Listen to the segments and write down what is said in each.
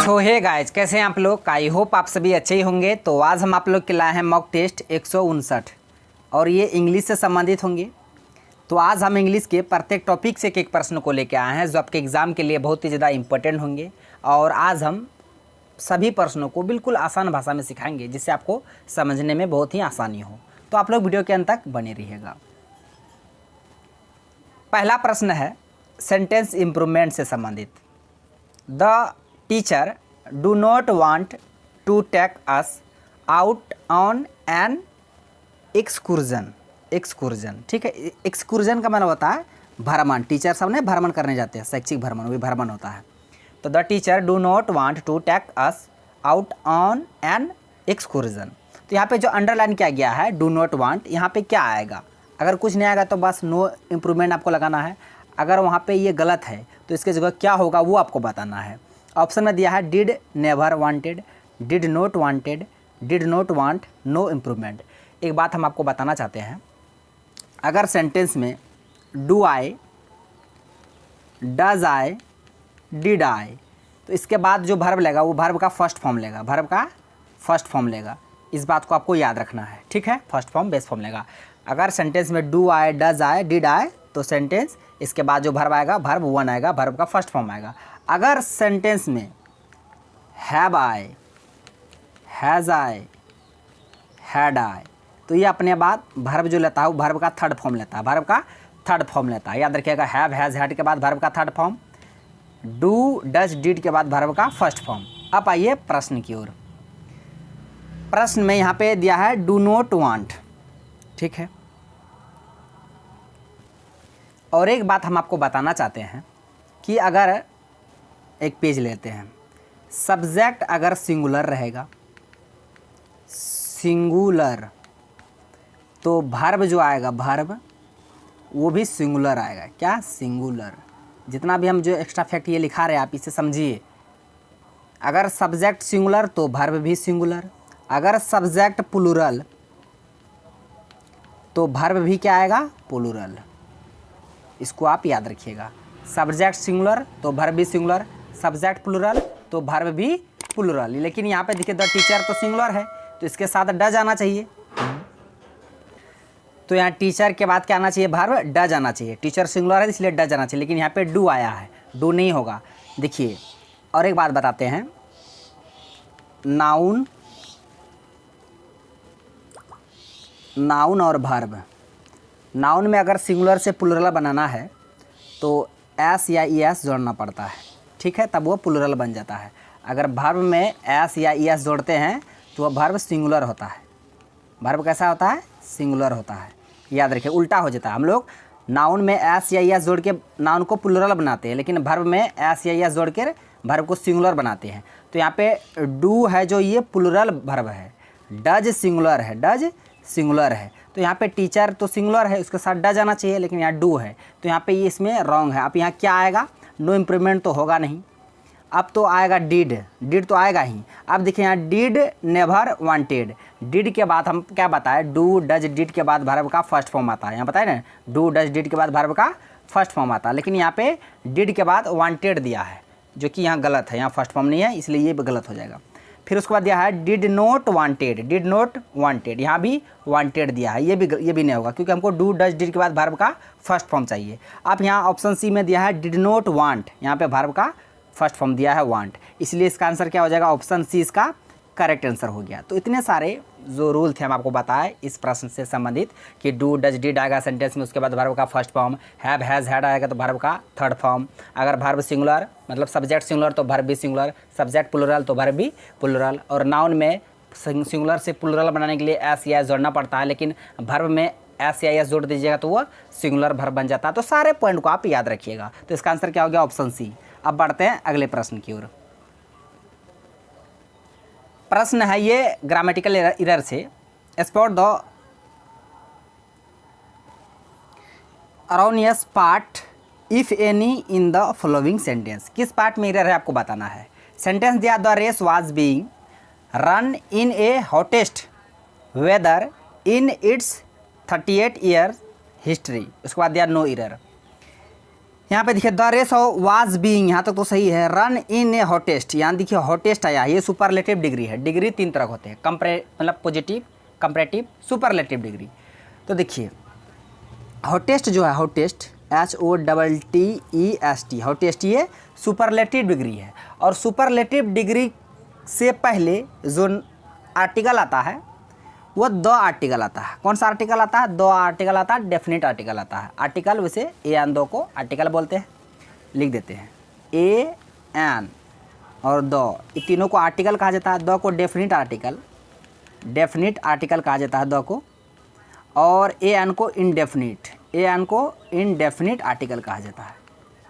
सो hey guys, कैसे हैं आप लोग। आई होप आप सभी अच्छे ही होंगे। तो आज हम आप लोग के लाए हैं मॉक टेस्ट 159 और ये इंग्लिश से संबंधित होंगे। तो आज हम इंग्लिश के प्रत्येक टॉपिक से एक प्रश्न को लेकर आए हैं जो आपके एग्ज़ाम के लिए बहुत ही ज़्यादा इंपॉर्टेंट होंगे। और आज हम सभी प्रश्नों को बिल्कुल आसान भाषा में सिखाएंगे जिससे आपको समझने में बहुत ही आसानी हो। तो आप लोग वीडियो के अंत तक बने रहिएगा। पहला प्रश्न है सेंटेंस इम्प्रूवमेंट से संबंधित। The teacher do not want to take us out on an excursion. ठीक है, एक्सकुर्जन का मतलब होता है भ्रमण। टीचर सब ने भ्रमण करने जाते हैं, शैक्षिक भ्रमण, वही भ्रमण होता है। तो the teacher do not want to take us out on an excursion. तो यहाँ पे जो अंडरलाइन किया गया है डू नॉट वांट, यहाँ पे क्या आएगा? अगर कुछ नहीं आएगा तो बस नो इम्प्रूवमेंट आपको लगाना है। अगर वहाँ पे ये गलत है तो इसके जगह क्या होगा वो आपको बताना है। ऑप्शन में दिया है did never wanted, did not wanted, did not want, no improvement. एक बात हम आपको बताना चाहते हैं, अगर सेंटेंस में do I, does I, did I, तो इसके बाद जो वर्ब लेगा वो वर्ब का फर्स्ट फॉर्म लेगा, वर्ब का फर्स्ट फॉर्म लेगा। इस बात को आपको याद रखना है, ठीक है। फर्स्ट फॉर्म बेस फॉर्म लेगा। अगर सेंटेंस में do I, does I, did I, तो सेंटेंस इसके बाद जो वर्ब आएगा वर्ब वन आएगा, वर्ब का फर्स्ट फॉर्म आएगा। अगर सेंटेंस में have I, has I, had I, तो ये अपने बाद वर्ब जो लेता है वो वर्ब का थर्ड फॉर्म लेता है, वर्ब का थर्ड फॉर्म लेता है। याद रखिएगा, हैव, हैज़, हैड के बाद वर्ब का third form, do, does, did के बाद वर्ब का फर्स्ट फॉर्म। अब आइए प्रश्न की ओर। प्रश्न में यहाँ पे दिया है डू नॉट वांट, ठीक है। और एक बात हम आपको बताना चाहते हैं कि अगर एक पेज लेते हैं, सब्जेक्ट अगर सिंगुलर रहेगा, सिंगुलर, तो वर्ब जो आएगा वर्ब वो भी सिंगुलर आएगा। क्या? सिंगुलर। जितना भी हम जो एक्स्ट्रा फैक्ट ये लिखा रहे हैं आप इसे समझिए। अगर सब्जेक्ट सिंगुलर तो वर्ब भी सिंगुलर। अगर सब्जेक्ट प्लूरल तो वर्ब भी क्या आएगा? प्लूरल। इसको आप याद रखिएगा। सब्जेक्ट सिंगुलर तो वर्ब भी सिंगुलर, सब्जेक्ट प्लूरल तो वर्ब भी प्लूरल। लेकिन यहाँ पे देखिए द टीचर तो सिंगुलर है तो इसके साथ डज आना चाहिए। तो यहाँ टीचर के बाद क्या आना चाहिए? वर्ब डज आना चाहिए। टीचर सिंगुलर है इसलिए डज आना चाहिए, लेकिन यहाँ पे डू आया है, डू नहीं होगा। देखिए और एक बात बताते हैं, नाउन, नाउन और वर्ब। नाउन में अगर सिंगुलर से प्लूरल बनाना है तो एस या ई एस जोड़ना पड़ता है, ठीक है, तब वो प्लूरल बन जाता है। अगर वर्ब में एस या ई एस जोड़ते हैं तो वह वर्ब सिंगुलर होता है। वर्ब कैसा होता है? सिंगुलर होता है। याद रखिए, उल्टा हो जाता है। हम लोग नाउन में एस या ई एस जोड़ के नाउन को प्लूरल बनाते हैं, लेकिन वर्ब में एस या ई एस जोड़ के वर्ब को सिंगुलर बनाते हैं। तो यहाँ पे डू है जो ये प्लूरल वर्ब है, डज सिंगुलर है, डज सिंगुलर है। तो यहाँ पे टीचर तो सिंगुलर है, उसके साथ डज आना चाहिए, लेकिन यहाँ डू है तो यहाँ पे ये इसमें रॉन्ग है। अब यहाँ क्या आएगा? नो इम्प्रूवमेंट तो होगा नहीं। अब तो आएगा डिड, डिड तो आएगा ही। अब देखिए यहाँ डिड नेवर वांटेड, डिड के बाद हम क्या बताए? डू, डज, डिड के बाद वर्ब का फर्स्ट फॉर्म आता है। यहाँ बताए ना, डू, डज, डिड के बाद वर्ब का फर्स्ट फॉर्म आता है, लेकिन यहाँ पे डिड के बाद वांटेड दिया है जो कि यहाँ गलत है, यहाँ फर्स्ट फॉर्म नहीं है, इसलिए ये भी गलत हो जाएगा। फिर उसके बाद दिया है did not wanted, did not wanted, यहाँ भी वांटेड दिया है, ये भी नहीं होगा क्योंकि हमको डू, डज, डिड के बाद वर्ब का फर्स्ट फॉर्म चाहिए। अब यहाँ ऑप्शन सी में दिया है डिड नॉट वांट, यहाँ पे वर्ब का फर्स्ट फॉर्म दिया है वांट, इसलिए इसका आंसर क्या हो जाएगा? ऑप्शन सी इसका करेक्ट आंसर हो गया। तो इतने सारे जो रूल थे हम आपको बताए इस प्रश्न से संबंधित कि डू, डज, डिड आएगा सेंटेंस में, उसके बाद वर्ब का first form, have, has, had आएगा तो वर्ब का थर्ड फॉर्म। अगर वर्ब सिंगुलर मतलब सब्जेक्ट सिंगुलर तो वर्ब भी सिंगुलर, सब्जेक्ट प्लूरल तो वर्ब भी प्लूरल। और नाउन में सिंगुलर से प्लूरल बनाने के लिए एस या एस जोड़ना पड़ता है, लेकिन वर्ब में एस या एस जोड़ दीजिएगा तो वह सिंगुलर वर्ब बन जाता है। तो सारे पॉइंट को आप याद रखिएगा। तो इसका आंसर क्या हो गया? Option C. अब बढ़ते हैं अगले प्रश्न की ओर। प्रश्न है ये ग्रामेटिकल एरर से, spot the erroneous part if any in the following sentence. किस पार्ट में एरर है आपको बताना है। सेंटेंस दिया the race was being run in a hottest weather in its 38 year history. उसके बाद दिया नो एरर। यहाँ पे देखिए द रेस वाज बीइंग, यहाँ तक तो सही है। रन इन ए हॉटेस्ट, यहाँ देखिए हॉटेस्ट आया, ये सुपरलेटिव डिग्री है। डिग्री 3 तरह के होते हैं, मतलब पॉजिटिव, कंपैरेटिव, सुपरलेटिव डिग्री। तो देखिए हॉटेस्ट जो है, हॉटेस्ट HOTTEST, हॉटेस्ट ये सुपरलेटिव डिग्री है। और सुपरलेटिव डिग्री से पहले जो आर्टिकल आता है वो द आर्टिकल आता है। कौन सा आर्टिकल आता है? द आर्टिकल आता है, डेफिनेट आर्टिकल आता है। आर्टिकल वैसे ए एन दो को आर्टिकल बोलते हैं, लिख देते हैं ए एन और द, ये तीनों को आर्टिकल कहा जाता है। द को डेफिनेट आर्टिकल, डेफिनेट आर्टिकल कहा जाता है द को, और ए एन को इनडेफिनिट, ए एन को इनडेफिनिट आर्टिकल कहा जाता है,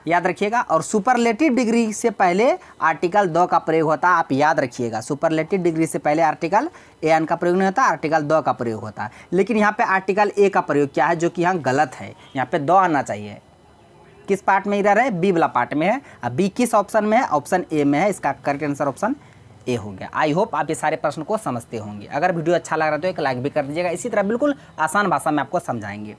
याद रखिएगा। और सुपरलेटिव डिग्री से पहले आर्टिकल द का प्रयोग होता है, आप याद रखिएगा। सुपरलेटिव डिग्री से पहले आर्टिकल ए एन का प्रयोग नहीं होता, आर्टिकल द का प्रयोग होता है। लेकिन यहाँ पे आर्टिकल ए का प्रयोग क्या है, जो कि यहाँ गलत है। यहाँ पे द आना चाहिए। किस पार्ट में इधर है? बी वाला पार्ट में है। अब बी किस ऑप्शन में है? ऑप्शन ए में है। इसका करेक्ट आंसर ऑप्शन ए हो गया। आई होप आप ये सारे प्रश्न को समझते होंगे। अगर वीडियो अच्छा लग रहा है तो एक लाइक भी कर दीजिएगा। इसी तरह बिल्कुल आसान भाषा में आपको समझाएंगे।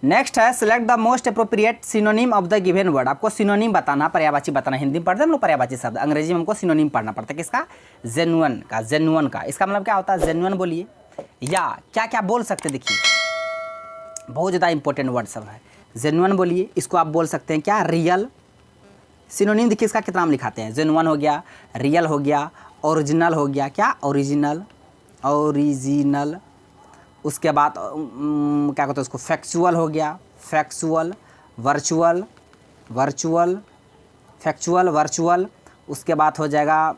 नेक्स्ट है select the most appropriate synonym of the given word. आपको सिनोनिम बताना, पर्यायवाची बताना। हिंदी में पढ़ते हैं हम लोग पर्यायवाची शब्द, अंग्रेजी में हमको सिनोनिम पढ़ना पड़ता है। किसका? जेन्युइन का। जेन्युइन का इसका मतलब क्या होता है? जेन्युइन बोलिए, या क्या क्या बोल सकते हैं, देखिए बहुत ज़्यादा इंपॉर्टेंट वर्ड सब है। जेन्युइन बोलिए, इसको आप बोल सकते हैं क्या? रियल। सिनोनिम देखिए इसका कितना नाम लिखाते हैं। जेन्युइन हो गया, रियल हो गया, ओरिजिनल हो गया, क्या? Original, original. उसके बाद क्या कहते हैं उसको? फैक्चुअल हो गया, factual, virtual, virtual, factual, virtual. उसके बाद हो जाएगा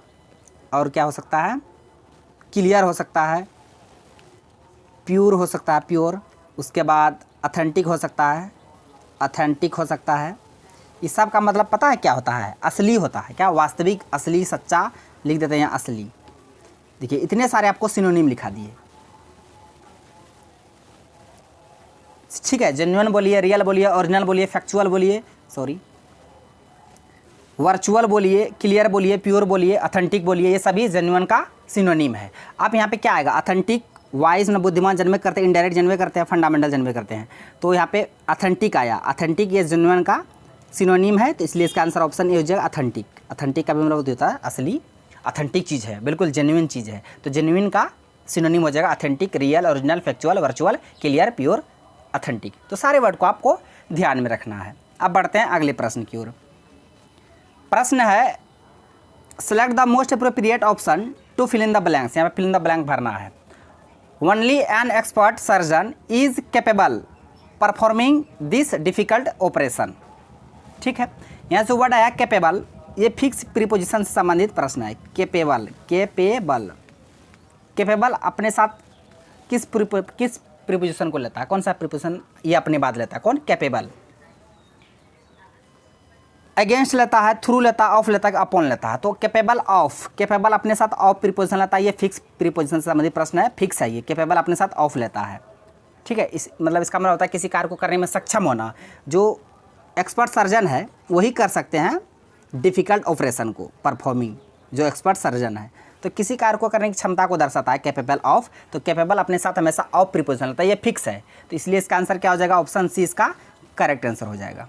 और क्या हो सकता है? क्लियर हो सकता है, प्योर हो सकता है, प्योर। उसके बाद ऑथेंटिक हो सकता है, ऑथेंटिक हो सकता है। इस सब का मतलब पता है क्या होता है? असली होता है, क्या? वास्तविक, असली, सच्चा लिख देते हैं यहाँ, असली। देखिए इतने सारे आपको सिनोनिम लिखा दिए, ठीक है। जेन्युइन बोलिए, रियल बोलिए, ओरिजिनल बोलिए, फैक्चुअल बोलिए, सॉरी, वर्चुअल बोलिए, क्लियर बोलिए, प्योर बोलिए, ऑथेंटिक बोलिए। ये सभी जेन्युइन का सिनोनिम है। अब यहाँ पे क्या आएगा? ऑथेंटिक, वाइज न बुद्धिमान जन्मे करते हैं, इनडायरेक्ट जन्मे करते हैं, फंडामेंटल जन्मे करते हैं। तो यहाँ पे ऑथेंटिक आया। ऑथेंटिक ये जेन्युइन का सिनोनिम है, तो इसलिए इसका आंसर ऑप्शन ए हो जाएगा ऑथेंटिक। ऑथेंटिक का भी मतलब होता है असली, ऑथेंटिक चीज़ है, बिल्कुल जेन्युइन चीज़ है। तो जेन्युइन का सिनोनिम हो जाएगा authentic, real, original, factual, virtual, clear, pure, authentic. तो सारे वर्ड को आपको ध्यान में रखना है। अब बढ़ते हैं अगले प्रश्न की ओर। प्रश्न है select the most appropriate option to fill in the blanks. यहाँ पे फिल इन द ब्लैंक भरना है। Only an expert surgeon is capable performing this difficult operation. ठीक है, यहाँ से वर्ड आया कैपेबल, ये फिक्स प्रीपोजिशन से संबंधित प्रश्न है। कैपेबल, कैपेबल, कैपेबल अपने साथ किस प्रीपोजिशन को लेता है? कौन सा प्रीपोजिशन ये अपने बाद लेता है? कौन? कैपेबल। अगेंस्ट लेता है, थ्रू लेता है, ऑफ लेता है, अपॉन लेता है। तो कैपेबल ऑफ, कैपेबल अपने साथ ऑफ प्रीपोजिशन लेता है। ये फिक्स प्रीपोजिशन से संबंधित प्रश्न है, फिक्स है ये। कैपेबल अपने साथ ऑफ लेता है, ठीक है। इस मतलब इसका मतलब होता है किसी कार्य को करने में सक्षम होना। जो एक्सपर्ट सर्जन है वही कर सकते हैं डिफ़िकल्ट ऑपरेशन को, परफॉर्मिंग, जो एक्सपर्ट सर्जन है। तो किसी कार्य को करने की क्षमता को दर्शाता है कैपेबल ऑफ। तो कैपेबल अपने साथ हमेशा ऑफ प्रीपोजिशन लेता है, ये फिक्स है। तो इसलिए इसका आंसर क्या हो जाएगा? ऑप्शन सी इसका करेक्ट आंसर हो जाएगा।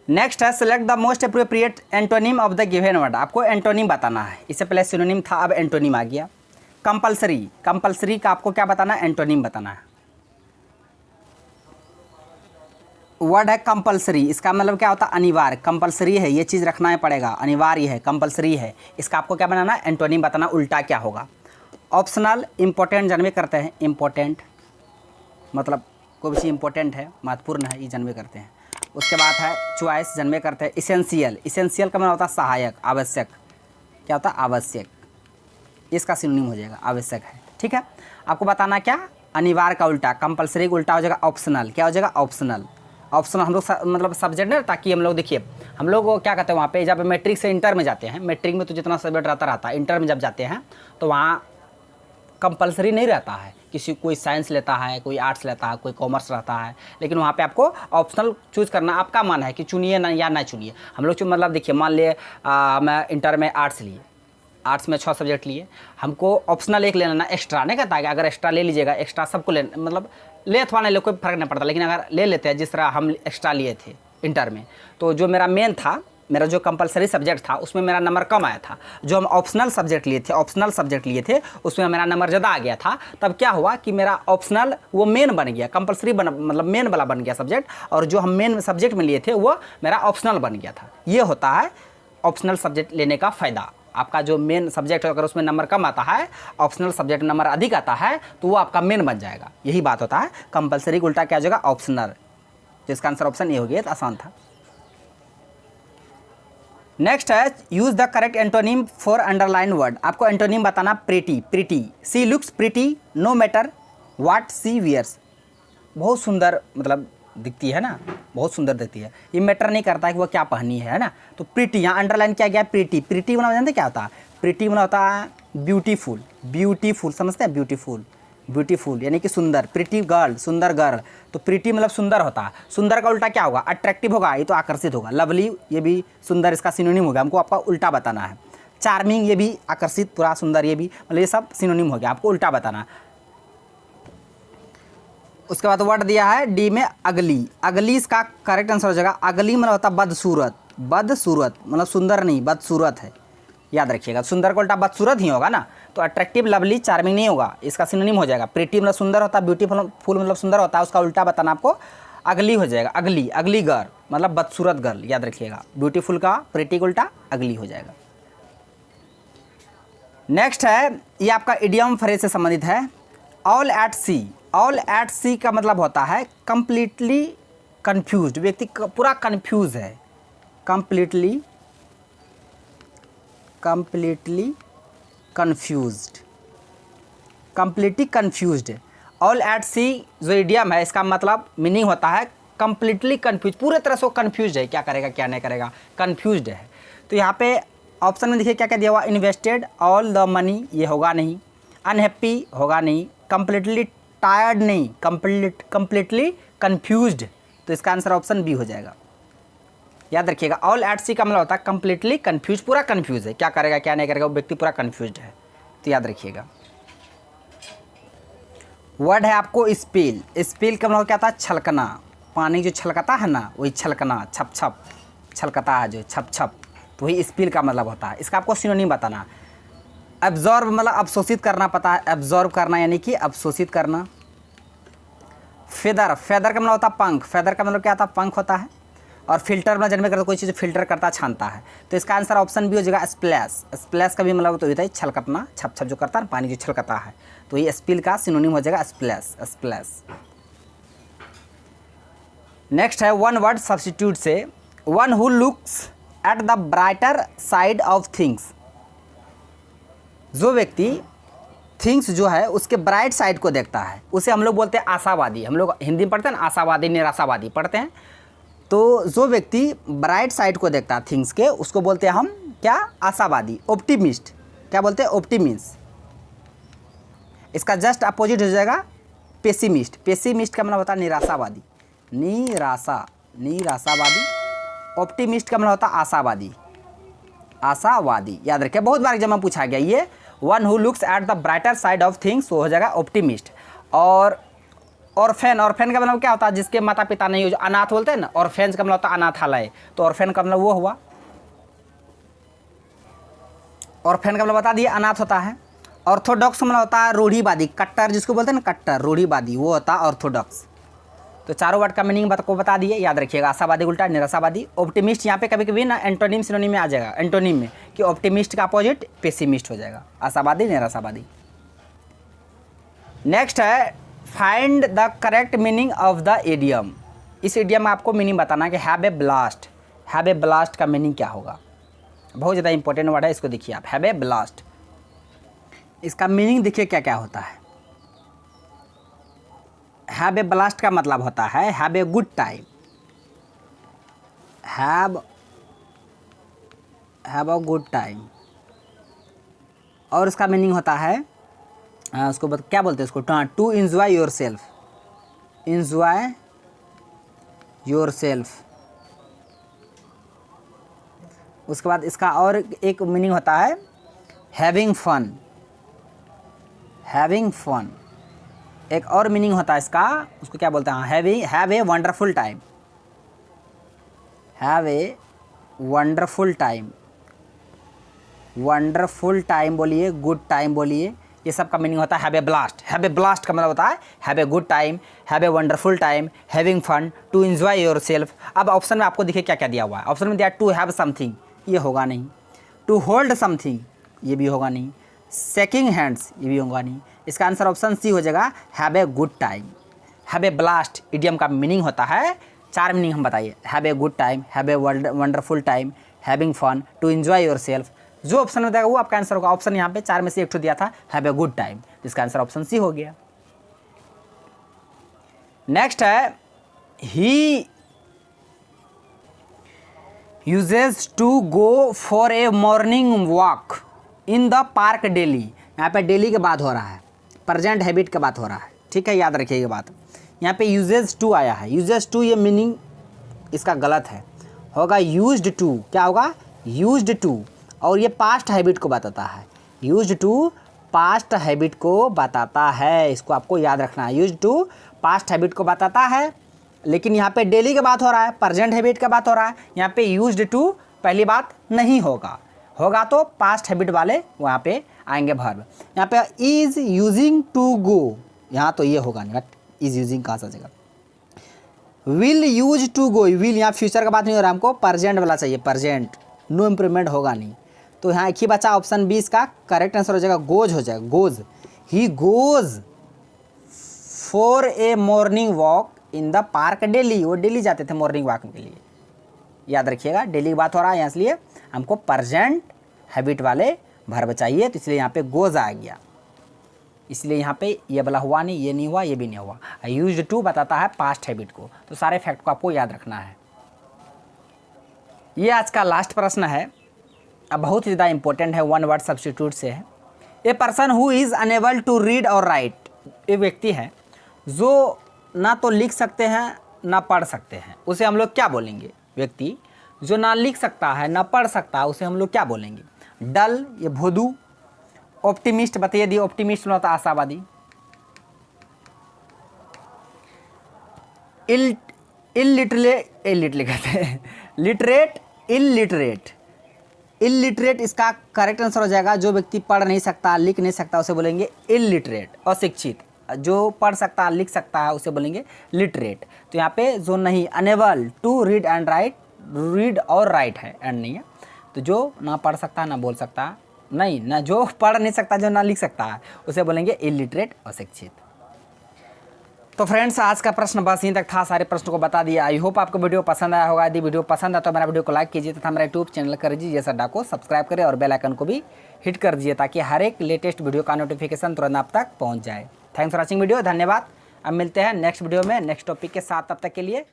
नेक्स्ट है select the most appropriate antonym of the given word. आपको एंटोनिम बताना है। इससे पहले सिनोनिम था, अब एंटोनिम आ गया। कंपल्सरी, कंपल्सरी का आपको क्या बताना है? एंटोनिम बताना है। वर्ड है कंपल्सरी, इसका मतलब क्या होता है? अनिवार्य, कंपल्सरी है, ये चीज़ रखना ही पड़ेगा, अनिवार्य है, कंपल्सरी है। इसका आपको क्या बनाना है? एंटोनिम बताना, उल्टा क्या होगा। ऑप्शनल, इंपॉर्टेंट जन्मे करते हैं, इंपॉर्टेंट मतलब कोई भी चीज़ इंपॉर्टेंट है, महत्वपूर्ण है, ये जन्मे करते हैं। उसके बाद है चॉइस, जन्मे करते हैं। इसेंशियल, इसेंशियल का मतलब होता है सहायक, आवश्यक, क्या होता है? आवश्यक। इसका सिनोनिम हो जाएगा आवश्यक है, ठीक है। आपको बताना क्या? अनिवार्य का उल्टा, कंपल्सरी का उल्टा हो जाएगा ऑप्शनल। क्या हो जाएगा? ऑप्शनल। ऑप्शनल हम लोग मतलब सब्जेक्ट है, ताकि हम लोग देखिए हम लोग क्या कहते हैं वहाँ पे जब मैट्रिक से इंटर में जाते हैं, मैट्रिक में तो जितना सब्जेक्ट रहता है, इंटर में जब जाते हैं तो वहाँ कंपल्सरी नहीं रहता है। किसी कोई साइंस लेता है, कोई आर्ट्स लेता है, कोई कॉमर्स रहता है, लेकिन वहाँ पे आपको ऑप्शनल चूज़ करना, आपका मन है कि चुनिए ना या ना चुनिए। हम लोग मतलब देखिए मान लिए मैं इंटर में आर्ट्स लिए, आर्ट्स में 6 सब्जेक्ट लिए, हमको ऑप्शनल एक ले लेना, एक्स्ट्रा नहीं कहता कि अगर एक्स्ट्रा ले लीजिएगा, एक्स्ट्रा सबको ले, मतलब ले अथवा नहीं ले कोई फर्क नहीं पड़ता, लेकिन अगर ले लेते हैं जिस तरह हम एक्स्ट्रा लिए थे इंटर में, तो जो मेरा मेन था, मेरा जो कंपलसरी सब्जेक्ट था उसमें मेरा नंबर कम आया था। जो हम ऑप्शनल सब्जेक्ट लिए थे उसमें मेरा नंबर ज़्यादा आ गया था। तब क्या हुआ कि मेरा ऑप्शनल वो मेन बन गया, कंपलसरी मतलब मेन वाला बन गया सब्जेक्ट, और जो हम मेन सब्जेक्ट में लिए थे वो मेरा ऑप्शनल बन गया था। ये होता है ऑप्शनल सब्जेक्ट लेने का फ़ायदा। आपका जो मेन सब्जेक्ट है अगर उसमें नंबर कम आता है, ऑप्शनल सब्जेक्ट में नंबर अधिक आता है, तो वो आपका मेन बन जाएगा। यही बात होता है। कंपलसरी उल्टा क्या हो जाएगा, ऑप्शनल। तो इसका आंसर ऑप्शन ए हो गया, तो आसान था। नेक्स्ट है use the correct antonym for underline word. आपको एंटोनिम बताना pretty. Pretty, she looks pretty no matter what she wears. बहुत सुंदर मतलब दिखती है ना, बहुत सुंदर दिखती है, ये मैटर नहीं करता है कि वो क्या पहनी है ना। तो प्रीटी, यहाँ अंडरलाइन क्या गया, प्रीटी। प्रीटी बना जानते क्या होता है, प्रीटी बना होता है ब्यूटीफुल। ब्यूटीफुल समझते हैं, ब्यूटीफुल, ब्यूटीफुल यानी कि सुंदर। प्रीटी गर्ल, सुंदर गर्ल। तो प्रीटी मतलब सुंदर होता है। सुंदर का उल्टा क्या होगा, अट्रैक्टिव होगा, ये तो आकर्षित होगा। लवली, ये भी सुंदर, इसका सिनोनिम होगा, हमको आपका उल्टा बताना है। चार्मिंग, ये भी आकर्षित, पूरा सुंदर, ये भी मतलब ये सब सिनोनिम हो गया, आपको उल्टा बताना है। उसके बाद वर्ड दिया है डी में अगली। अगली इसका करेक्ट आंसर हो जाएगा। अगली मतलब होता है बदसूरत। बदसूरत मतलब सुंदर नहीं, बदसूरत है, याद रखिएगा। सुंदर का उल्टा बदसूरत ही होगा ना, तो अट्रैक्टिव, लवली, चार्मिंग नहीं होगा, इसका सिनोनिम हो जाएगा। प्रीटी मतलब सुंदर होता है, ब्यूटीफुल फुल मतलब सुंदर होता है, उसका उल्टा बताना आपको अगली हो जाएगा। अगली, अगली गर्ल मतलब बदसूरत गर्ल, याद रखिएगा। ब्यूटीफुल का प्रीटी का उल्टा अगली हो जाएगा। नेक्स्ट है, ये आपका इडियम फ्रेज से संबंधित है। All at sea. All at sea का मतलब होता है कंप्लीटली कंफ्यूज्ड। व्यक्ति पूरा कंफ्यूज है, completely confused, completely confused. All at sea जो इडियम है, इसका मतलब मीनिंग होता है कंप्लीटली कंफ्यूज, पूरे तरह से वो कंफ्यूज है, क्या करेगा क्या नहीं करेगा, कंफ्यूज्ड है। तो यहाँ पे ऑप्शन में देखिए क्या क्या दिया हुआ, इन्वेस्टेड ऑल द मनी, ये होगा नहीं। अनहैप्पी होगा नहीं। कंप्लीटली टायर्ड नहीं, कंप्लीटली कंफ्यूज्ड, तो इसका आंसर ऑप्शन बी हो जाएगा। याद रखिएगा, ऑल एट सी का मतलब होता है कंप्लीटली कंफ्यूज, पूरा कंफ्यूज है, क्या करेगा क्या नहीं करेगा, वो व्यक्ति पूरा कंफ्यूज्ड है, तो याद रखिएगा। वर्ड है आपको स्पिल। स्पिल का मतलब क्या था, छलकना। पानी जो छलकता है ना, वही छलकना, छप छप छलकता है जो छप छप, तो वही स्पिल का मतलब होता है। इसका आपको सिनोनिम बताना। एब्जॉर्ब मतलब अवशोषित करना, पता है, एब्जॉर्ब करना यानी कि अवशोषित करना। फेदर, फेदर का मतलब होता है पंख। फेदर का मतलब क्या होता है, पंख होता है। और फिल्टर में जन्म करता, कोई चीज़ फिल्टर करता, छानता है, तो इसका आंसर ऑप्शन भी हो जाएगा स्प्लैश। स्प्लैश का भी मतलब तो होता है छलकतना, छप छप जो करता है पानी जो छलकता है, तो ये स्पिल का सिनोनिम हो जाएगा स्प्लैश, स्प्लैश। नेक्स्ट है वन वर्ड सब्स्टिट्यूट से, one who looks at the brighter side of things. जो व्यक्ति थिंग्स जो है उसके ब्राइट साइड को देखता है, उसे हम लोग बोलते हैं आशावादी। हम लोग हिंदी में पढ़ते हैं ना, आशावादी, निराशावादी पढ़ते हैं। तो जो व्यक्ति ब्राइट साइड को देखता है थिंग्स के, उसको बोलते हैं हम क्या, आशावादी, ऑप्टिमिस्ट। क्या बोलते हैं, ऑप्टिमिस्ट। इसका जस्ट अपोजिट हो जाएगा पेसिमिस्ट। पेसिमिस्ट का मतलब होता है निराशावादी, निराशावादी। ऑप्टिमिस्ट का मतलब होता है आशावादी, आशावादी। याद रखिए, बहुत बार एग्जाम में पूछा गया ये। One who looks at the brighter side of things, वो हो जाएगा ऑप्टिमिस्ट। और ऑर्फेन, ऑर्फेन का मतलब क्या होता है, जिसके माता पिता नहीं हो, जो अनाथ बोलते हैं ना, ऑर्फेन का मतलब होता है अनाथालय, तो ऑर्फेन का मतलब वो हुआ। ऑर्फेन का मतलब बता दिए, अनाथ होता है। ऑर्थोडॉक्स मतलब होता है रूढ़िवादी, कट्टर जिसको बोलते हैं ना, कट्टर रूढ़िवादी, वो होता है ऑर्थोडॉक्स। तो चारों वर्ड का मीनिंग को बता दिए, याद रखिएगा। आशावादी उल्टा निराशावादी। ऑप्टिमिस्ट यहाँ पे कभी कभी ना एंटोनिम सिनोनिम में आ जाएगा, एंटोनिम में, कि ऑप्टिमिस्ट का अपोजिट पेसिमिस्ट हो जाएगा, आशावादी निराशावादी। नेक्स्ट है find the correct meaning of the idiom. इस इडियम में आपको मीनिंग बताना कि have a blast. Have a blast का मीनिंग क्या होगा, बहुत ज़्यादा इंपॉर्टेंट वर्ड है, इसको देखिए आप। हैव ए ब्लास्ट, इसका मीनिंग देखिए क्या क्या होता है। हैव ए ब्लास्ट का मतलब होता है have a good time, have a good time. और इसका मीनिंग होता है उसको क्या बोलते हैं, उसको to enjoy yourself, enjoy yourself. उसके बाद इसका और एक मीनिंग होता है हैविंग फन, हैविंग फन। एक और मीनिंग होता है इसका, उसको क्या बोलते हैं, have a wonderful time, have a wonderful time. Wonderful time बोलिए, गुड टाइम बोलिए, ये सब का मीनिंग होता है have a blast. Have a blast का मतलब होता है have a good time, have a wonderful time, having fun, to enjoy yourself. अब ऑप्शन में आपको देखिए क्या क्या दिया हुआ है। ऑप्शन में दिया टू हैव समथिंग, ये होगा नहीं। टू होल्ड समथिंग, ये भी होगा नहीं। शेकिंग हैंड्स, ये भी होगा नहीं। इसका आंसर ऑप्शन सी हो जाएगा, have a good time. Have a blast idiom का मीनिंग होता है, 4 मीनिंग हम बताइए, have a good time, have a wonderful time, having fun, to enjoy yourself. जो ऑप्शन में देगा वो आपका आंसर होगा। ऑप्शन यहाँ पे 4 में से एक तो दिया था, हैव ए गुड टाइम, जिसका आंसर ऑप्शन सी हो गया। नेक्स्ट है, he uses to go for a morning walk in the park daily. यहाँ पे डेली की बात हो रहा है, प्रेजेंट हैबिट की बात हो रहा है, ठीक है, याद रखिएगा बात। यहाँ पे यूजेस टू आया है, यूजेस टू, ये मीनिंग इसका गलत है, होगा यूज्ड टू। क्या होगा, यूज्ड टू, और ये पास्ट हैबिट को बताता है। यूज्ड टू पास्ट हैबिट को बताता है, इसको आपको याद रखना है। यूज्ड टू पास्ट हैबिट को बताता है, लेकिन यहाँ पे डेली की बात हो रहा है, प्रेजेंट हैबिट का बात हो रहा है। यहाँ पे यूज्ड टू पहली बात नहीं होगा, होगा तो पास्ट हैबिट वाले वहाँ पे आएंगे वर्ब। यहाँ पे इज़ यूजिंग टू गो, यहाँ तो ये होगा नहीं, बट इज़ यूजिंग कहाँ से जगह। Will use to go, will यहाँ फ्यूचर का बात नहीं हो रहा, हमको प्रेजेंट वाला चाहिए, प्रेजेंट, नो इम्प्रूवमेंट होगा नहीं। तो यहाँ एक ही बचा ऑप्शन 20 का करेक्ट आंसर हो जाएगा गोज हो जाएगा, goes. He goes for a morning walk in the park daily, वो डेली जाते थे मॉर्निंग वॉक के लिए, याद रखिएगा। डेली की बात हो रहा है, इसलिए हमको प्रेजेंट हैबिट वाले वर्ब चाहिए, तो इसलिए यहाँ पे गोज आ गया। इसलिए यहाँ पे ये वाला हुआ नहीं, ये नहीं हुआ, ये भी नहीं हुआ। यूज्ड टू बताता है पास्ट हैबिट को, तो सारे फैक्ट को आपको याद रखना है। ये आज का लास्ट प्रश्न है, अब बहुत ही ज़्यादा इंपॉर्टेंट है, 1 वर्ड सब्स्टिट्यूट से है। A person who is unable to read और राइट, एक व्यक्ति है जो ना तो लिख सकते हैं ना पढ़ सकते हैं, उसे हम लोग क्या बोलेंगे। व्यक्ति जो ना लिख सकता है ना पढ़ सकता है, उसे हम लोग क्या बोलेंगे। डल, ये भोदू। ऑप्टिमिस्ट बताइए दी, ऑप्टिमिस्ट होता आशावादी। इलिटरेट कहते हैं, लिटरेट, इलिटरेट। इलिटरेट इसका करेक्ट आंसर हो जाएगा, जो व्यक्ति पढ़ नहीं सकता लिख नहीं सकता उसे बोलेंगे इलिटरेट, अशिक्षित। जो पढ़ सकता लिख सकता है उसे बोलेंगे लिटरेट। तो यहाँ पे जो नहीं, unable to read and write, read और राइट है, एंड नहीं है। तो जो ना पढ़ सकता ना बोल सकता नहीं, ना जो पढ़ नहीं सकता जो ना लिख सकता है उसे बोलेंगे इलिटरेट, अशिक्षित। तो फ्रेंड्स आज का प्रश्न बस यहीं तक था, सारे प्रश्नों को बता दिया। आई होप आपको वीडियो पसंद आया होगा। यदि वीडियो पसंद आया तो मेरा वीडियो को लाइक कीजिए तथा मेरा यूट्यूब चैनल कर दीजिए सड्डा को सब्सक्राइब करें और बेल आइकन को भी हिट कर दीजिए, ताकि हर एक लेटेस्ट वीडियो का नोटिफिकेशन तुरंत आप तक पहुँच जाए। थैंक्स फॉर वॉचिंग वीडियो, धन्यवाद। अब मिलते हैं नेक्स्ट वीडियो में नेक्स्ट टॉपिक के साथ, तब तक के लिए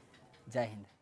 जय हिंद।